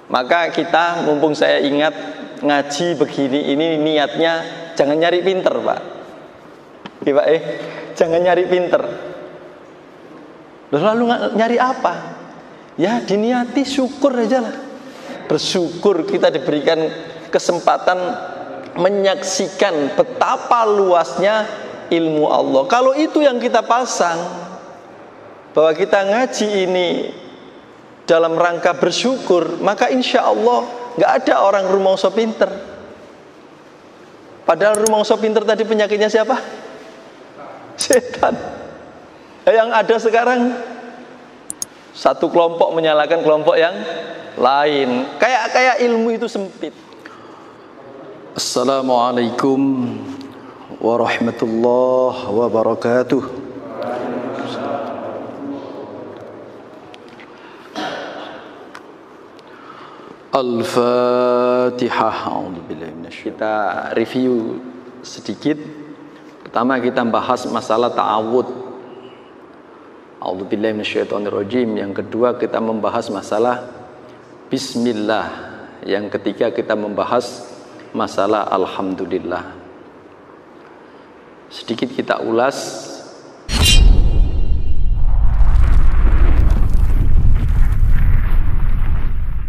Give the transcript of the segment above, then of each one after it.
Maka kita, mumpung saya ingat ngaji begini, ini niatnya jangan nyari pinter, Pak. Oke, Pak, jangan nyari pinter. Lalu nyari apa? Ya diniati syukur aja lah. Bersyukur kita diberikan kesempatan menyaksikan betapa luasnya ilmu Allah. Kalau itu yang kita pasang, bahwa kita ngaji ini dalam rangka bersyukur, maka insya Allah gak ada orang rumangsa pinter. Padahal rumangsa pinter tadi penyakitnya siapa? Setan. Yang ada sekarang satu kelompok menyalahkan kelompok yang lain. Kayak ilmu itu sempit. Assalamualaikum warahmatullahi wabarakatuh. Al-Fatihah. Kita review sedikit. Pertama kita bahas masalah ta'awud. A'udzubillahi minasyaitonirrajim. Yang kedua kita membahas masalah bismillah. Yang ketiga kita membahas masalah alhamdulillah. Sedikit kita ulas.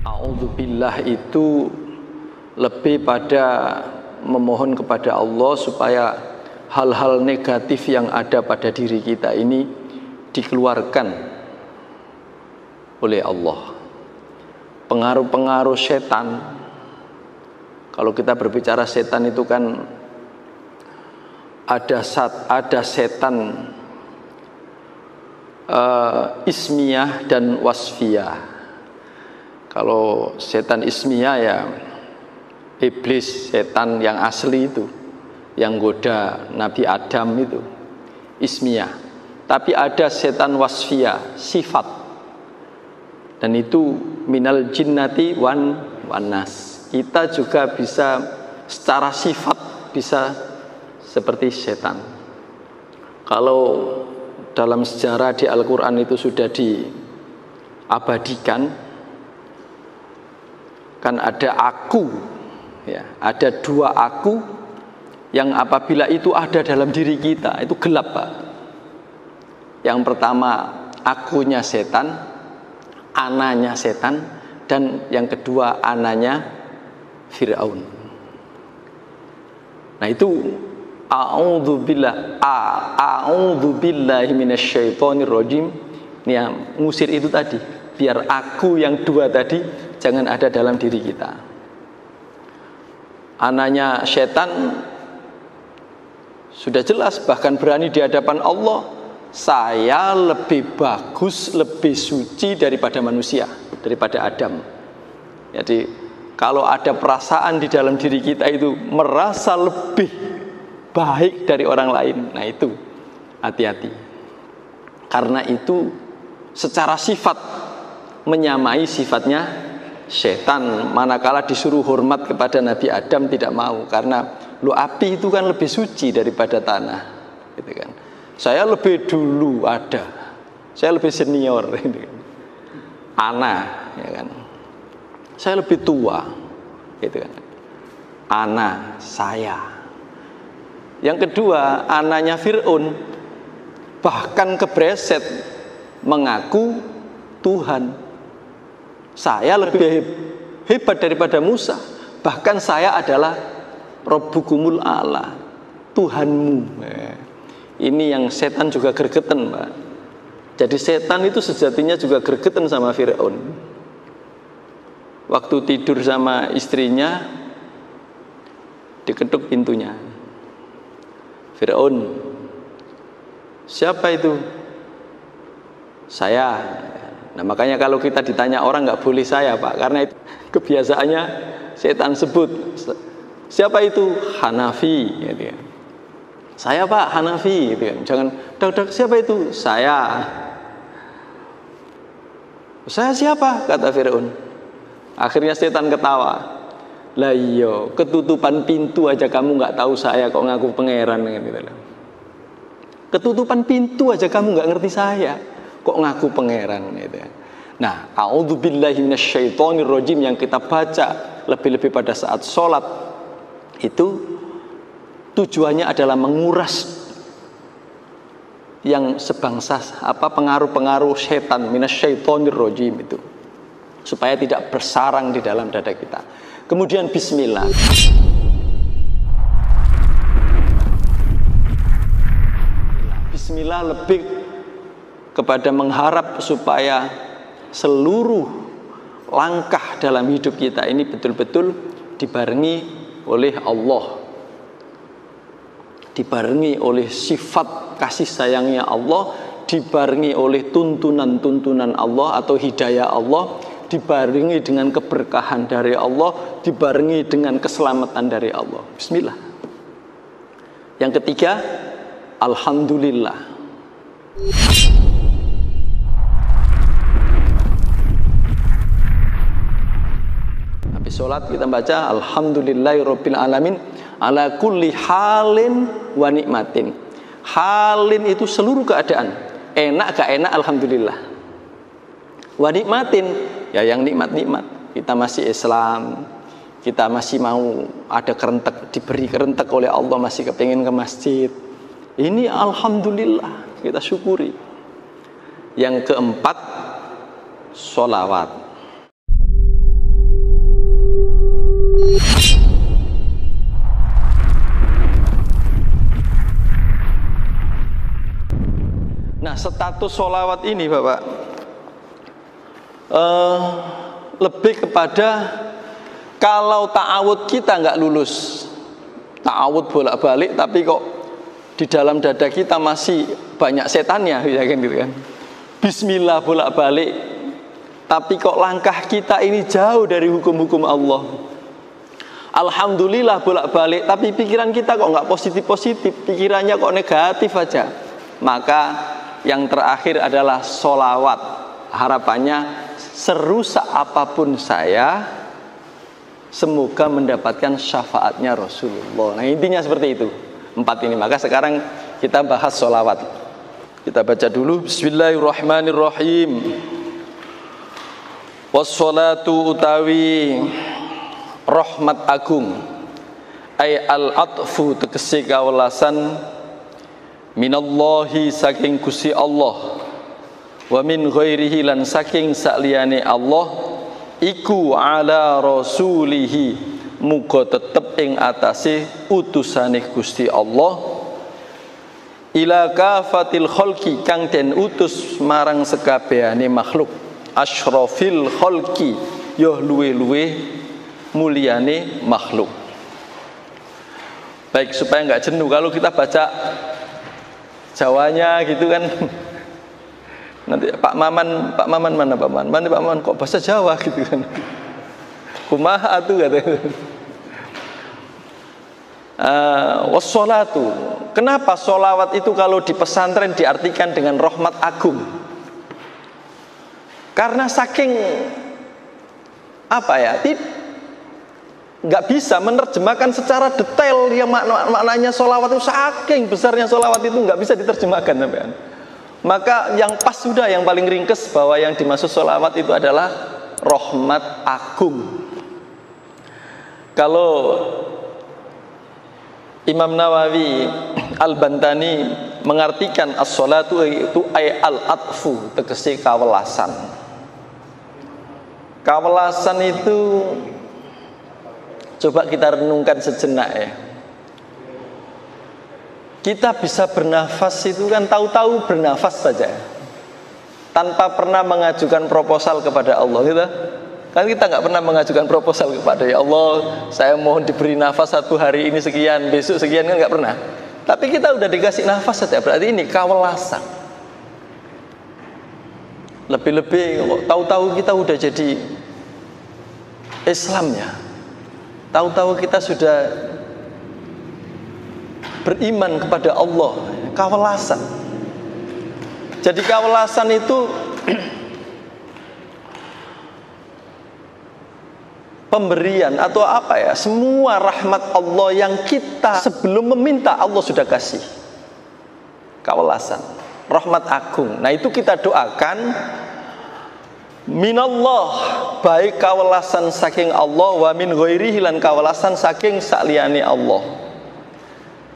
A'udzubillah itu lebih pada memohon kepada Allah supaya hal-hal negatif yang ada pada diri kita ini dikeluarkan oleh Allah. Pengaruh-pengaruh setan, kalau kita berbicara setan itu kan ada setan ismiyah dan wasfiyah. Kalau setan ismiyah ya iblis, setan yang asli itu, yang goda Nabi Adam itu ismiyah. Tapi ada setan wasfiyah, sifat, dan itu minal jinnati wan nas. Kita juga bisa secara sifat bisa seperti setan. Kalau dalam sejarah di Al-Quran itu sudah diabadikan, kan ada aku, ya, ada dua aku yang apabila itu ada dalam diri kita itu gelap, Pak. Yang pertama akunya setan, ananya setan, dan yang kedua ananya Fir'aun. Nah itu a'udzubillahi minasyaitonirrajim. Ini yang ngusir itu tadi, biar aku yang dua tadi jangan ada dalam diri kita. Ananya setan sudah jelas, bahkan berani di hadapan Allah, saya lebih bagus, lebih suci daripada manusia, daripada Adam. Jadi kalau ada perasaan di dalam diri kita itu merasa lebih baik dari orang lain, nah itu hati-hati. Karena itu secara sifat menyamai sifatnya setan. Manakala disuruh hormat kepada Nabi Adam tidak mau, karena api itu kan lebih suci daripada tanah, gitu kan. Saya lebih dulu ada, saya lebih senior, gitu kan. Ana, ya kan. Saya lebih tua, gitu kan. Ana, saya. Yang kedua, ananya Fir'aun bahkan kebreset mengaku Tuhan. Saya lebih hebat daripada Musa. Bahkan saya adalah Rabbukumul A'la, Tuhanmu. Ini yang setan juga gregetan, Pak. Jadi setan itu sejatinya juga gregetan sama Fir'aun. Waktu tidur sama istrinya, diketuk pintunya. Fir'aun, siapa itu? Saya. Nah makanya kalau kita ditanya orang nggak boleh saya, Pak, karena itu kebiasaannya setan sebut. Siapa itu? Hanafi, gitu ya. Saya, Pak, Hanafi, gitu kan. Jangan, dak, siapa itu? Saya siapa? Kata Fir'aun. Akhirnya setan ketawa. Lah iya, ketutupan pintu aja kamu nggak tahu saya kok ngaku pangeran, gitu. Ketutupan pintu aja kamu nggak ngerti saya kok ngaku pangeran, gitu. Nah, a'udzubillahi minasyaitonirrajim yang kita baca lebih-lebih pada saat sholat itu tujuannya adalah menguras yang sebangsa pengaruh-pengaruh setan minasyaitonirrajim itu, supaya tidak bersarang di dalam dada kita. Kemudian bismillah. Bismillah lebih kepada mengharap supaya seluruh langkah dalam hidup kita ini betul-betul dibarengi oleh Allah, dibarengi oleh sifat kasih sayangnya Allah, dibarengi oleh tuntunan-tuntunan Allah atau hidayah Allah, dibarengi dengan keberkahan dari Allah, dibarengi dengan keselamatan dari Allah. Bismillah. Yang ketiga, alhamdulillah. Habis sholat kita baca alhamdulillahirabbil alamin ala kulli halin wa nikmatin. Halin itu seluruh keadaan, enak gak enak alhamdulillah. Wa nikmatin, ya yang nikmat-nikmat. Kita masih Islam, kita masih mau ada kerentek, diberi kerentek oleh Allah, masih kepingin ke masjid. Ini alhamdulillah, kita syukuri. Yang keempat, sholawat. Nah, status sholawat ini Bapak lebih kepada kalau ta'awud kita nggak lulus, ta'awud bolak-balik tapi kok di dalam dada kita masih banyak setannya, ya kan gitu kan. Bismillah bolak-balik tapi kok langkah kita ini jauh dari hukum-hukum Allah. Alhamdulillah bolak-balik tapi pikiran kita kok nggak positif-positif, pikirannya kok negatif aja. Maka yang terakhir adalah sholawat. Harapannya serusak apapun saya, semoga mendapatkan syafaatnya Rasulullah. Nah intinya seperti itu, 4 ini. Maka sekarang kita bahas sholawat. Kita baca dulu. Bismillahirrahmanirrahim. Wassalatu utawi rahmat agung, ay al-atfu tegesi kawelasan, minallahi saking Gusti Allah, wa min ghairihi lan saking sakliyane Allah, iku ala rasulihi muga tetep ing atase utusane Gusti Allah, ila kafatil khalqi kang den utus marang sekabehane makhluk, asyrafil khalqi yo luwe-luwe muliane makhluk. Baik, supaya nggak jenuh kalau kita baca Jawanya gitu kan. Nanti Pak Maman mana Pak Maman? Mana Pak Maman kok bahasa Jawa gitu kan. Kumaha atuh katanya. Wassalatu. Kenapa sholawat itu kalau di pesantren diartikan dengan rahmat agung? Karena saking nggak bisa menerjemahkan secara detail yang maknanya sholawat itu, saking besarnya sholawat itu nggak bisa diterjemahkan sampean. Maka yang pas sudah, yang paling ringkes bahwa yang dimaksud sholawat itu adalah rahmat agung. Kalau Imam Nawawi Al-Bantani mengartikan as-sholatu itu ay al-atfu, tegese kawelasan. Kawelasan itu coba kita renungkan sejenak ya. Kita bisa bernafas itu kan tahu-tahu bernafas saja, tanpa pernah mengajukan proposal kepada Allah gitu. Kan kita nggak pernah mengajukan proposal kepada ya Allah, saya mohon diberi nafas 1 hari ini sekian, besok sekian, kan nggak pernah. Tapi kita udah dikasih nafas saja, berarti ini kawelasan. Lebih-lebih tahu-tahu kita udah jadi Islamnya. Tahu-tahu kita sudah beriman kepada Allah, kawelasan. Jadi kawelasan itu pemberian atau semua rahmat Allah yang kita sebelum meminta Allah sudah kasih. Kawelasan, rahmat agung. Nah itu kita doakan minallah, baik kawelasan saking Allah, wa min ghairihi lan kawelasan saking sakliyane Allah.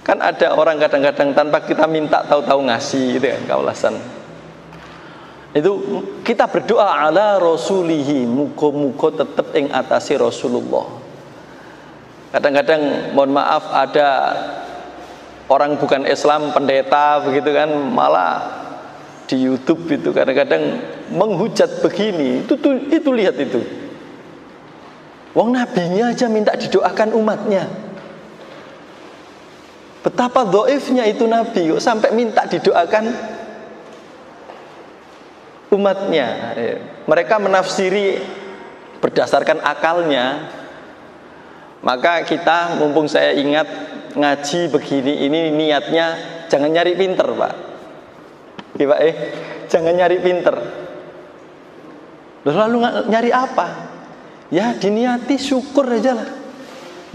Kan ada orang kadang-kadang tanpa kita minta tahu-tahu ngasih gitu kan, kawelasan. Itu kita berdoa ala rasulihi, muga-muga tetep ing atase Rasulullah. Kadang-kadang mohon maaf ada orang bukan Islam, pendeta begitu kan, malah di YouTube itu kadang-kadang menghujat begini. Itu lihat itu. Wong nabinya aja minta didoakan umatnya. Betapa dhaifnya itu nabi sampai minta didoakan umatnya. Mereka menafsiri berdasarkan akalnya. Maka kita, mumpung saya ingat ngaji begini, ini niatnya jangan nyari pinter, Pak. Iya, Pak, jangan nyari pinter. Lalu nyari apa? Ya diniati syukur aja lah.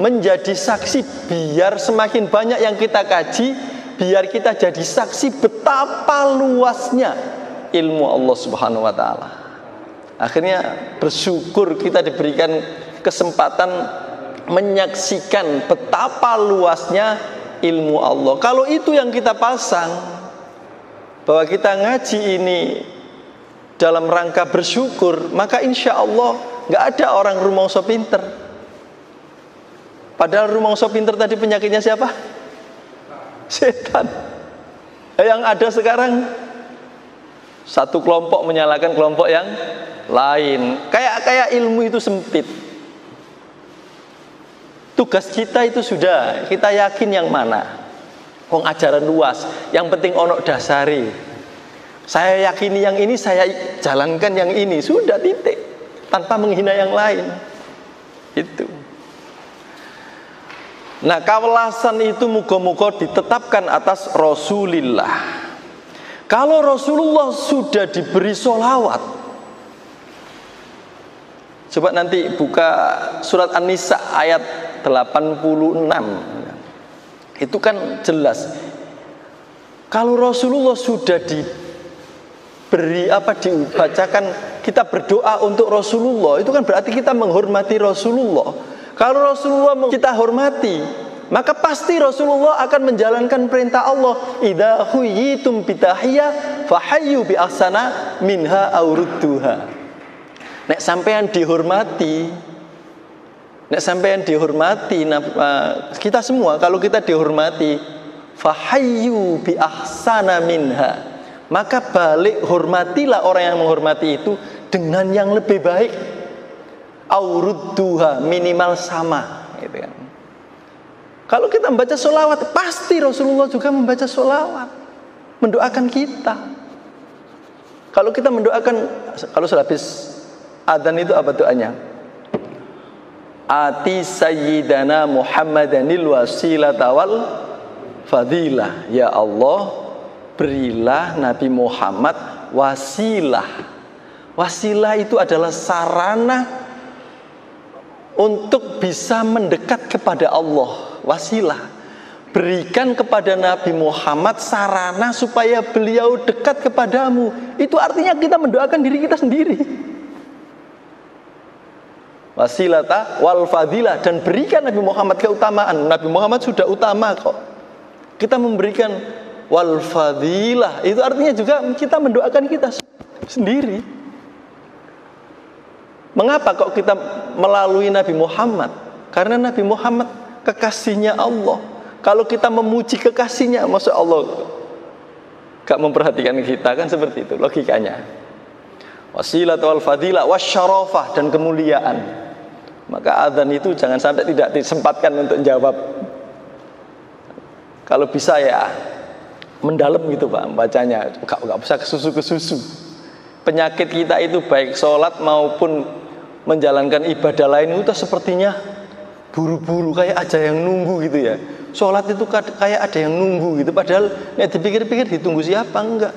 Menjadi saksi, biar semakin banyak yang kita kaji, biar kita jadi saksi betapa luasnya ilmu Allah Subhanahu wa taala. Akhirnya bersyukur kita diberikan kesempatan menyaksikan betapa luasnya ilmu Allah. Kalau itu yang kita pasang, bahwa kita ngaji ini dalam rangka bersyukur, maka insya Allah nggak ada orang rumangsa pinter. Padahal rumangsa pinter tadi penyakitnya siapa? Setan. Yang ada sekarang satu kelompok menyalahkan kelompok yang lain. Kayak ilmu itu sempit. Tugas kita itu sudah, kita yakin yang mana. Wong ajaran luas, yang penting ono dasari. Saya yakini yang ini, saya jalankan yang ini, sudah titik, tanpa menghina yang lain. Itu. Nah, kawelasan itu muga-muga ditetapkan atas Rasulillah. Kalau Rasulullah sudah diberi sholawat, coba nanti buka surat An-Nisa ayat 86. Itu kan jelas. Kalau Rasulullah sudah diberi dibacakan, kita berdoa untuk Rasulullah, itu kan berarti kita menghormati Rasulullah. Kalau Rasulullah kita hormati, maka pasti Rasulullah akan menjalankan perintah Allah. Idza huyitum bitahiyah fahayyu bi ahsana minha aw rudduha. Nek sampean dihormati, kita semua kalau kita dihormati, fahayyu bi ahsana minha, maka balik hormatilah orang yang menghormati itu dengan yang lebih baik. Aurudduha, minimal sama, gitu kan. Kalau kita membaca sholawat, pasti Rasulullah juga membaca sholawat, mendoakan kita. Kalau kita mendoakan, kalau sudah habis adzan itu apa doanya? Ati sayyidana Muhammadanil wasilata wal fadilah. Ya Allah, berilah Nabi Muhammad wasilah. Wasilah itu adalah sarana untuk bisa mendekat kepada Allah. Wasilah, berikan kepada Nabi Muhammad sarana supaya beliau dekat kepadamu. Itu artinya kita mendoakan diri kita sendiri. Wasilata wal fadilah, dan berikan Nabi Muhammad keutamaan. Nabi Muhammad sudah utama kok. Kita memberikan wal fadilah, itu artinya juga kita mendoakan kita sendiri. Mengapa kok kita melalui Nabi Muhammad? Karena Nabi Muhammad kekasihnya Allah. Kalau kita memuji kekasihnya, masa Allah gak memperhatikan kita? Kan seperti itu logikanya. Wasilah wal fadilah wasyarafah, dan kemuliaan. Maka adzan itu jangan sampai tidak disempatkan untuk jawab. Kalau bisa ya mendalam gitu Pak bacanya, gak usah kesusu. Penyakit kita itu baik sholat maupun menjalankan ibadah lain itu sepertinya buru-buru, kayak aja yang nunggu gitu ya. Sholat itu kayak ada yang nunggu gitu, padahal nek dipikir-pikir ditunggu siapa, enggak.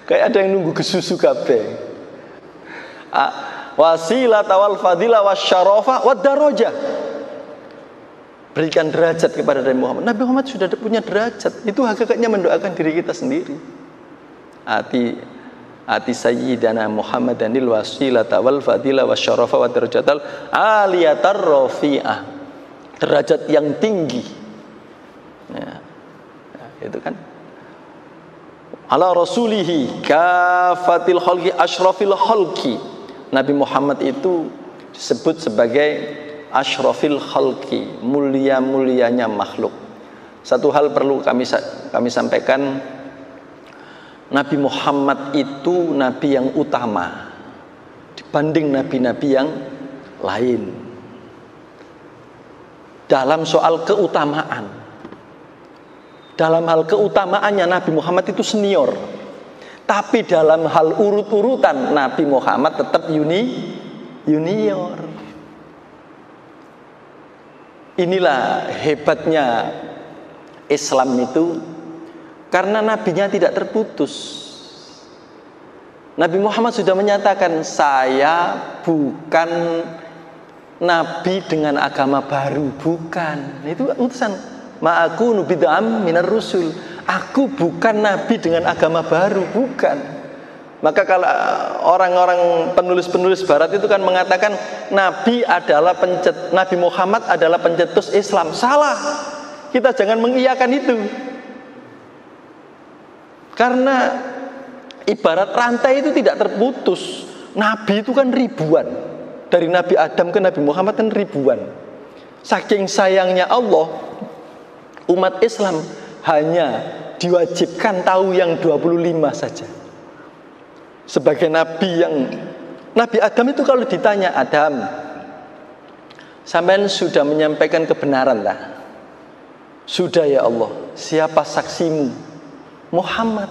Kayak ada yang nunggu kesusu kabeh. Wasilah wal fadilah wasyarafah wad darajah. Berikan derajat kepada Nabi Muhammad. Nabi Muhammad sudah punya derajat. Itu hakikatnya mendoakan diri kita sendiri. Ati ati sayyidana Muhammadanil wasilata wal fadila wasyarafa wa darajatal aliyatar rafi'ah, derajat yang tinggi. Ya, itu kan. Ala rasulihi kafatil khalqi asyrafil khalqi. Nabi Muhammad itu disebut sebagai asyrafil khalqi, mulia-mulianya makhluk. Satu hal perlu kami sampaikan, Nabi Muhammad itu nabi yang utama dibanding nabi-nabi yang lain dalam soal keutamaan. Dalam hal keutamaannya Nabi Muhammad itu senior. Tapi dalam hal urut-urutan Nabi Muhammad tetap junior. Inilah hebatnya Islam itu, karena nabinya tidak terputus. Nabi Muhammad sudah menyatakan, saya bukan nabi dengan agama baru, bukan. Itu utusan. Ma'akunu bid'am minar rusul. Aku bukan nabi dengan agama baru, bukan. Maka kalau orang-orang penulis-penulis barat itu kan mengatakan Nabi Muhammad adalah pencetus Islam. Salah. Kita jangan mengiyakan itu. Karena ibarat rantai itu tidak terputus. Nabi itu kan ribuan. Dari Nabi Adam ke Nabi Muhammad kan ribuan. Saking sayangnya Allah, umat Islam hanya diwajibkan tahu yang 25 saja. Sebagai nabi Nabi Adam itu kalau ditanya, Adam, sampean sudah menyampaikan kebenaran lah? Sudah ya Allah. Siapa saksimu? Muhammad.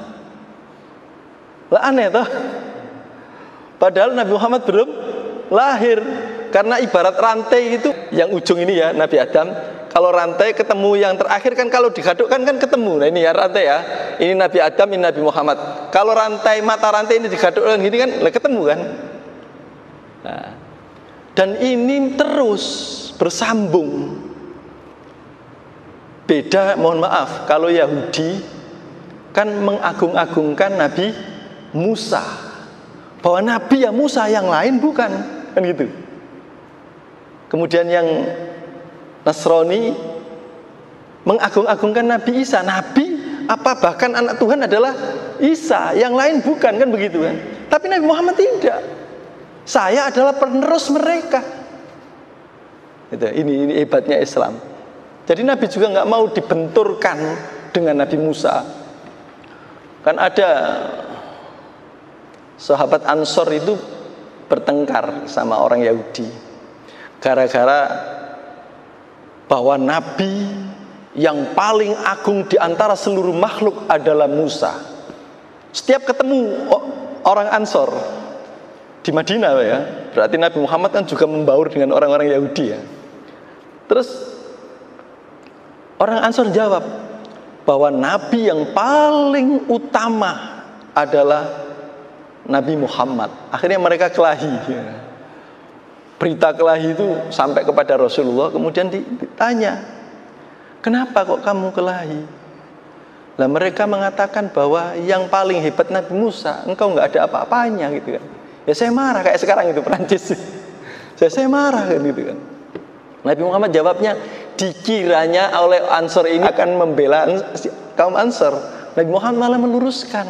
Lah aneh toh? Padahal Nabi Muhammad belum lahir. Karena ibarat rantai itu, yang ujung ini ya Nabi Adam, kalau rantai ketemu yang terakhir kan, kalau digadukkan kan ketemu. Nah ini ya rantai ya. Ini Nabi Adam, ini Nabi Muhammad. Kalau mata rantai ini digadukkan gini kan, ketemu kan. Nah, dan ini terus bersambung. Beda, mohon maaf, kalau Yahudi kan mengagung-agungkan Nabi Musa, bahwa Nabi ya Musa, yang lain bukan, kan gitu. Kemudian yang Nasrani mengagung-agungkan Nabi Isa. Nabi apa bahkan anak Tuhan adalah Isa, yang lain bukan, kan begitu kan. Tapi Nabi Muhammad tidak. Saya adalah penerus mereka. Ini hebatnya Islam. Jadi Nabi juga nggak mau dibenturkan dengan Nabi Musa. Kan ada sahabat Ansor itu bertengkar sama orang Yahudi gara-gara bahwa Nabi yang paling agung di antara seluruh makhluk adalah Musa. Setiap ketemu orang Ansor di Madinah ya, berarti Nabi Muhammad kan juga membaur dengan orang-orang Yahudi ya. Terus orang Ansor jawab bahwa Nabi yang paling utama adalah Nabi Muhammad. Akhirnya mereka kelahi ya. Berita kelahi itu sampai kepada Rasulullah. Kemudian ditanya, kenapa kok kamu kelahi? Lah mereka mengatakan bahwa yang paling hebat Nabi Musa, engkau nggak ada apa-apanya gitu kan. Ya saya marah, kayak sekarang itu Perancis. Saya marah kan gitu kan. Nabi Muhammad jawabnya, dikiranya oleh Ansor ini akan membela kaum Ansor. Nabi Muhammad malah meluruskan,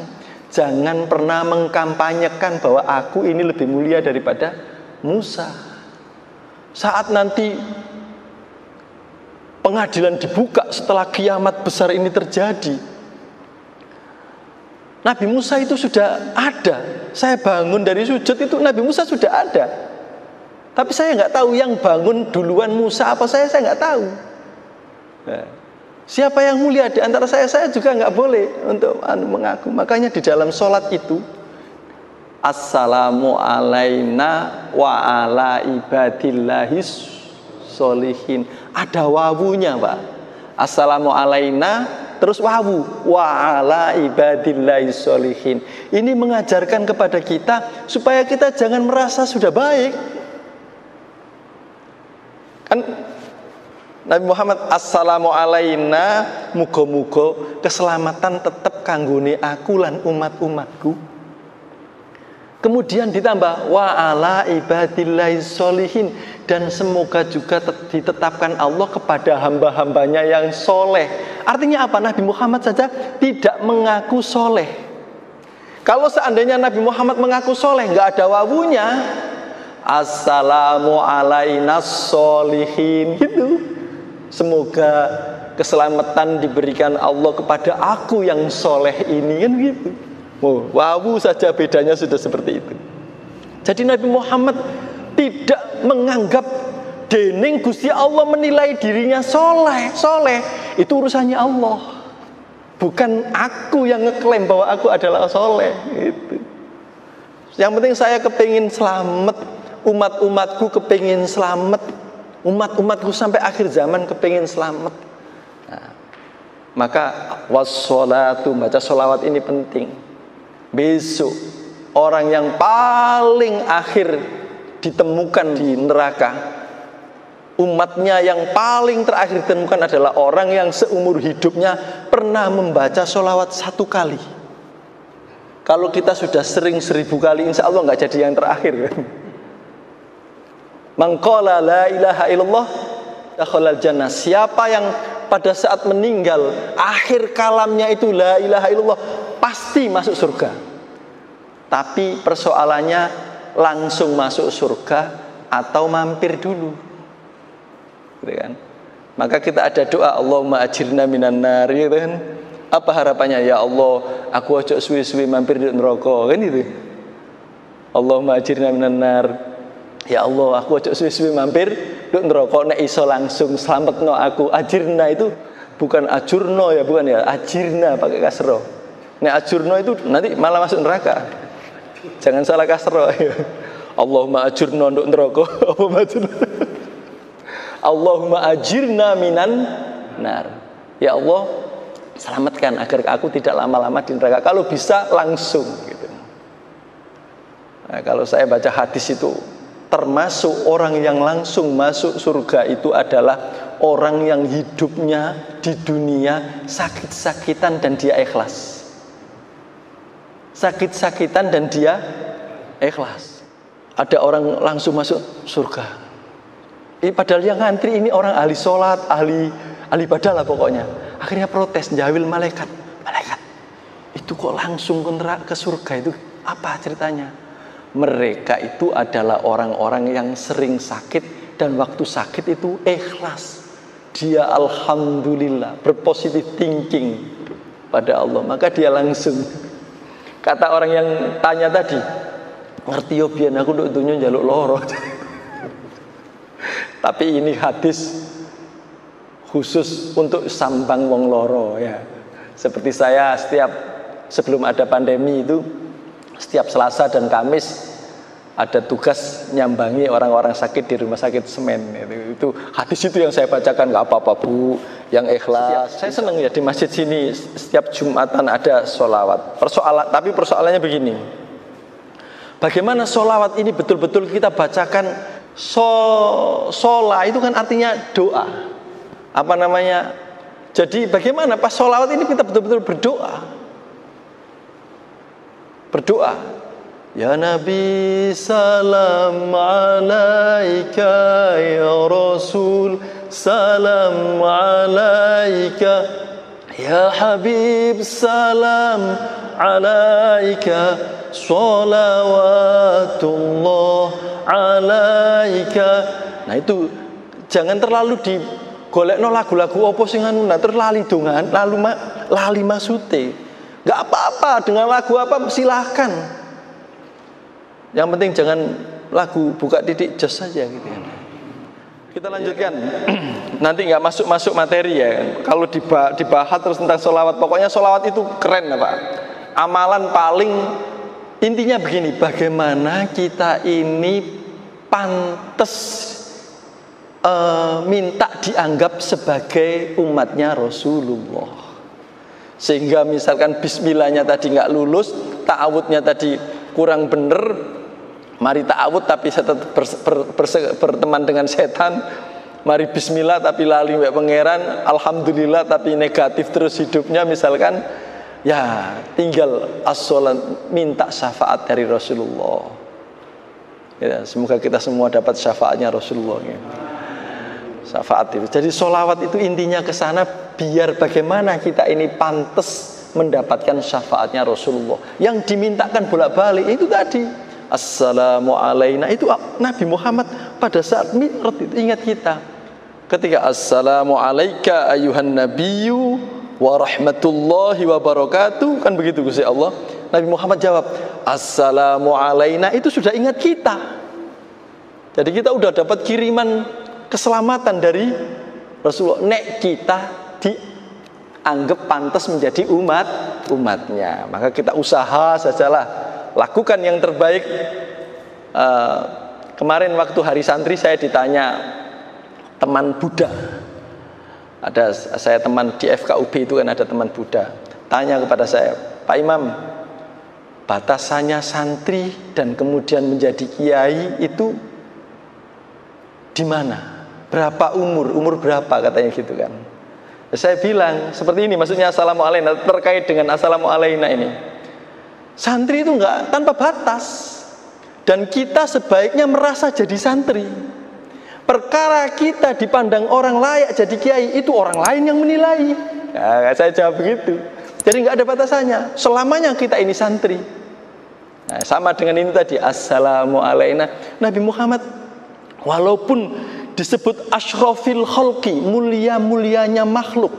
jangan pernah mengkampanyekan bahwa aku ini lebih mulia daripada Musa. Saat nanti pengadilan dibuka setelah kiamat besar ini terjadi, Nabi Musa itu sudah ada. Saya bangun dari sujud itu Nabi Musa sudah ada. Tapi saya nggak tahu yang bangun duluan Musa apa saya nggak tahu. Nah, siapa yang mulia di antara saya juga nggak boleh untuk mengaku. Makanya di dalam sholat itu, Assalamu alaina wa ala ibadillahis solihin. Ada wawunya Pak. Assalamu alaina terus wawu wa ala ibadillahis solihin. Ini mengajarkan kepada kita supaya kita jangan merasa sudah baik. Kan Nabi Muhammad assalamu alaina, muga-muga keselamatan tetap kanggone aku lan umat-umatku. Kemudian ditambah wa ala ibadillahi sholihin, dan semoga juga ditetapkan Allah kepada hamba-hambanya yang soleh. Artinya apa? Nabi Muhammad saja tidak mengaku soleh. Kalau seandainya Nabi Muhammad mengaku soleh, nggak ada wawunya, assalamu alainas sholihin gitu. Semoga keselamatan diberikan Allah kepada aku yang soleh ini, kan gitu. Oh, wawu saja bedanya sudah seperti itu. Jadi Nabi Muhammad tidak menganggap dening Gusti Allah menilai dirinya soleh. Soleh itu urusannya Allah, bukan aku yang ngeklaim bahwa aku adalah soleh gitu. Yang penting saya kepingin selamat, umat-umatku kepingin selamat, umat-umatku sampai akhir zaman kepingin selamat. Nah, maka wassolatu, baca sholawat ini penting. Besok orang yang paling akhir ditemukan di neraka, umatnya yang paling terakhir ditemukan adalah orang yang seumur hidupnya pernah membaca sholawat 1 kali. Kalau kita sudah sering 1000 kali, insya Allah nggak jadi yang terakhir. Man qala la ilaha illallah dakhalal jannah. Siapa yang pada saat meninggal akhir kalamnya itu la ilaha illallah, pasti masuk surga. Tapi persoalannya langsung masuk surga atau mampir dulu, gitu kan? Maka kita ada doa Allahumma ajirna minan nar, gitu kan? Apa harapannya? Ya Allah, aku ojo suwi-suwi mampir di neraka, kan itu. Allahumma ajirna minan nar. Ya Allah, aku ojo suwi-suwi mampir di neraka, nek iso langsung selametno aku. Ajirna itu bukan ajurno ya, bukan ya, ajirna pakai kasro. Nek ajurno itu nanti malah masuk neraka. Jangan salah kasro ya. Allahumma ajurna nduk neraka. Allahumma ajirna minan nar. Ya Allah, selamatkan agar aku tidak lama-lama di neraka. Kalau bisa langsung gitu. Nah, kalau saya baca hadis itu, termasuk orang yang langsung masuk surga itu adalah orang yang hidupnya di dunia sakit-sakitan dan dia ikhlas. Sakit-sakitan dan dia ikhlas. Ada orang langsung masuk surga. Ini padahal yang ngantri ini orang ahli sholat, ahli ibadah lah pokoknya. Akhirnya protes, jawil malaikat. Malaikat, itu kok langsung ke surga itu apa ceritanya? Mereka itu adalah orang-orang yang sering sakit dan waktu sakit itu ikhlas. Dia alhamdulillah berpositif thinking pada Allah, maka dia langsung. Kata orang yang tanya tadi, ngerti yo biyen aku nduk donya njaluk loro. Tapi ini hadis khusus untuk sambang wong loro ya. Seperti saya sebelum ada pandemi itu, setiap Selasa dan Kamis ada tugas nyambangi orang-orang sakit di rumah sakit Semen. Itu hadis itu yang saya bacakan. Nggak apa-apa Bu, yang ikhlas. Saya senang ya di masjid sini setiap Jumatan ada sholawat. Tapi persoalannya begini, bagaimana sholawat ini betul-betul kita bacakan? Sholat itu kan artinya doa. Apa namanya? Jadi bagaimana pas sholawat ini kita betul-betul berdoa? Berdoa. Ya Nabi salam alaika, ya Rasul salam alaika, ya Habib salam alaika, sholawatullah alaika. Nah itu jangan terlalu digolekno lagu-lagu opo sing anu, terus lali dongan, lali maksute. Enggak apa-apa dengan lagu apa silahkan. Yang penting jangan lagu buka titik jos saja gitu ya. Kita lanjutkan. Nanti nggak masuk materi ya. Kalau dibahas terus tentang sholawat, pokoknya sholawat itu keren Pak. Amalan paling intinya begini, bagaimana kita ini pantas minta dianggap sebagai umatnya Rasulullah. Sehingga misalkan bismillahnya tadi nggak lulus, ta'awudnya tadi kurang bener, mari ta'awud tapi saya tetap berteman dengan setan. Mari bismillah tapi lali mbek pangeran, alhamdulillah tapi negatif terus hidupnya misalkan. Ya, tinggal as-salat, minta syafaat dari Rasulullah. Ya, semoga kita semua dapat syafaatnya Rasulullah. Ya. Syafaat itu. Jadi sholawat itu intinya ke sana biar bagaimana kita ini pantas mendapatkan syafaatnya Rasulullah. Yang dimintakan bolak-balik itu tadi. Assalamu alaina, itu Nabi Muhammad pada saat mi'raj itu ingat kita. Ketika assalamu alaika ayuhan nabiyyu wa rahmatullahi wa barakatuh, kan begitu Gusti Allah. Nabi Muhammad jawab assalamu alaina, itu sudah ingat kita. Jadi kita udah dapat kiriman keselamatan dari Rasulullah. Nek kita dianggap pantas menjadi umatnya, maka kita usaha sajalah, lakukan yang terbaik. Kemarin waktu hari santri saya ditanya teman Buddha. Ada saya teman di FKUB itu kan ada teman Buddha. Tanya kepada saya, Pak Imam, batasannya santri dan kemudian menjadi kiai itu di mana? Berapa umur? Umur berapa katanya gitu kan. Saya bilang seperti ini, maksudnya assalamu alaina, terkait dengan assalamu alaina ini. Santri itu enggak tanpa batas. Dan kita sebaiknya merasa jadi santri. Perkara kita dipandang orang layak jadi kiai, itu orang lain yang menilai. Nah, saya jawab begitu. Jadi nggak ada batasannya. Selamanya kita ini santri. Nah, sama dengan ini tadi, assalamu alaina. Nabi Muhammad walaupun disebut asyrafil khalqi, mulia-mulianya makhluk,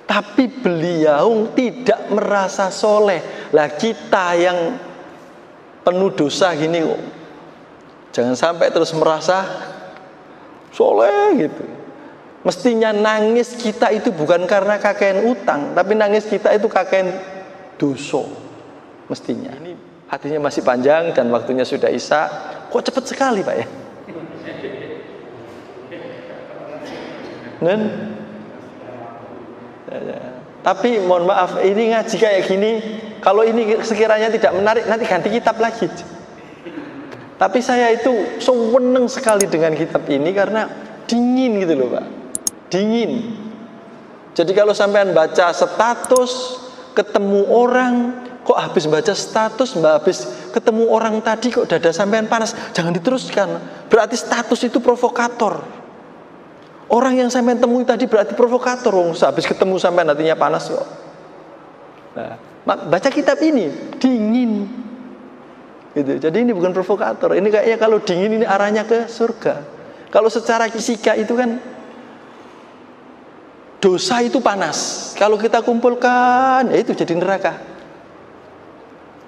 tapi beliau tidak merasa soleh. Lah kita yang penuh dosa gini kok, jangan sampai terus merasa soleh gitu. Mestinya nangis kita itu bukan karena kakean utang, tapi nangis kita itu kakean dosa. Mestinya. Ini hatinya masih panjang dan waktunya sudah isya. Kok cepat sekali Pak ya? Tapi mohon maaf, ini ngaji kayak gini, kalau ini sekiranya tidak menarik, nanti ganti kitab lagi. Tapi saya itu seneng sekali dengan kitab ini karena dingin gitu loh Pak. Dingin. Jadi kalau sampean baca status, ketemu orang, kok habis baca status, habis ketemu orang tadi kok dada sampean panas, jangan diteruskan. Berarti status itu provokator. Orang yang sampean temui tadi berarti provokator. Habis ketemu sampean hatinya panas kok. Nah, baca kitab ini dingin. Gitu. Jadi ini bukan provokator. Ini kayaknya kalau dingin ini arahnya ke surga. Kalau secara fisika itu kan dosa itu panas. Kalau kita kumpulkan, ya itu jadi neraka.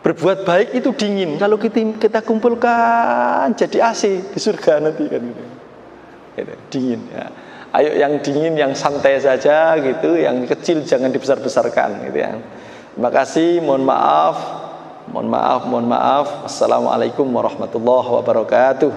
Berbuat baik itu dingin. Kalau kita kumpulkan jadi AC di surga nanti kan gitu. Gitu, dingin ya. Ayo yang dingin, yang santai saja gitu, yang kecil jangan dibesar-besarkan gitu ya. Terima kasih, mohon maaf. Assalamualaikum warahmatullahi wabarakatuh.